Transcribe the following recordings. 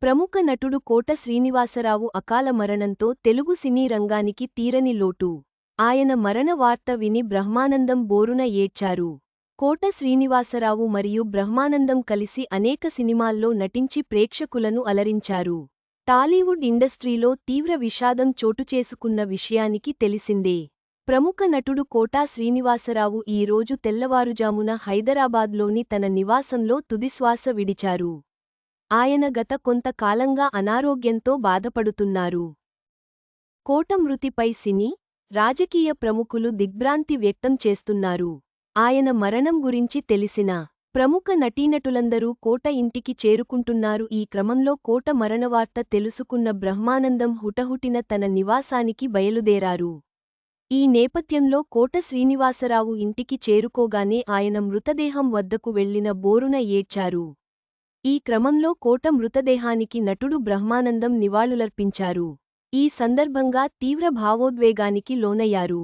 ప్రముఖ నటుడు కోట శ్రీనివాసరావు అకాల మరణంతో తెలుగు సినీ రంగానికి తీరని లోటు. ఆయన మరణ వార్త విని బ్రహ్మానందం బోరున ఏడ్చారు. కోట శ్రీనివాసరావు మరియు బ్రహ్మానందం కలిసి అనేక సినిమాల్లో నటించి ప్రేక్షకులను అలరించారు. టాలీవుడ్ ఇండస్ట్రీలో తీవ్ర విషాదం చోటుచేసుకున్న విషయానికి తెలిసిందే. ప్రముఖ నటుడు కోటా శ్రీనివాసరావు ఈ రోజు తెల్లవారుజామున హైదరాబాద్లోని తన నివాసంలో తుదిశ్వాస విడిచారు. ఆయన గత కొంత కాలంగా అనారోగ్యంతో బాధపడుతున్నారు. కోట మృతిపై సినీ, రాజకీయ ప్రముఖులు దిగ్భ్రాంతి వ్యక్తం చేస్తున్నారు. ఆయన మరణం గురించి తెలిసిన ప్రముఖ నటీనటులందరూ కోట ఇంటికి చేరుకుంటున్నారు. ఈ క్రమంలో కోట మరణవార్త తెలుసుకున్న బ్రహ్మానందం హుటహుటిన తన నివాసానికి బయలుదేరారు. ఈ నేపథ్యంలో కోట శ్రీనివాసరావు ఇంటికి చేరుకోగానే ఆయన మృతదేహం వద్దకు వెళ్లిన బోరున ఏడ్చారు. ఈ క్రమంలో కోట మృతదేహానికి నటుడు బ్రహ్మానందం నివాళులర్పించారు. ఈ సందర్భంగా తీవ్ర భావోద్వేగానికి లోనయ్యారు.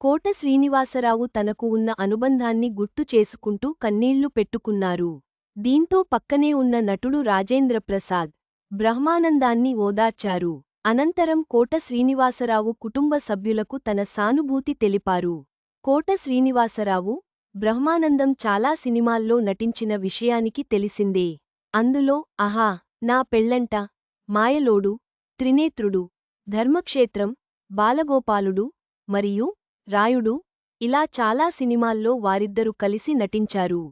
కోట శ్రీనివాసరావు తనకు ఉన్న అనుబంధాన్ని గుర్తు చేసుకుంటూ కన్నీళ్లు పెట్టుకున్నారు. దీంతో పక్కనే ఉన్న నటుడు రాజేంద్ర ప్రసాద్ బ్రహ్మానందాన్ని ఓదార్చారు. అనంతరం కోట శ్రీనివాసరావు కుటుంబ సభ్యులకు తన సానుభూతి తెలిపారు. కోట శ్రీనివాసరావు, బ్రహ్మానందం చాలా సినిమాల్లో నటించిన విషయానికి తెలిసిందే. అందులో ఆహా, నా పెళ్లంట, మాయలోడు, త్రినేత్రుడు, ధర్మక్షేత్రం, బాలగోపాలుడు మరియు రాయుడు ఇలా చాలా సినిమాల్లో వారిద్దరు కలిసి నటించారు.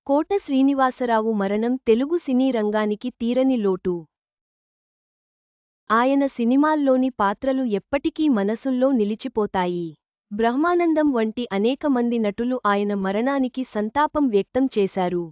కోట శ్రీనివాసరావు మరణం తెలుగు సినీ రంగానికి తీరని లోటు. ఆయన సినిమాల్లోని పాత్రలు ఎప్పటికీ మనసుల్లో నిలిచిపోతాయి. బ్రహ్మానందం వంటి అనేక మంది నటులు ఆయన మరణానికి సంతాపం వ్యక్తం చేశారు.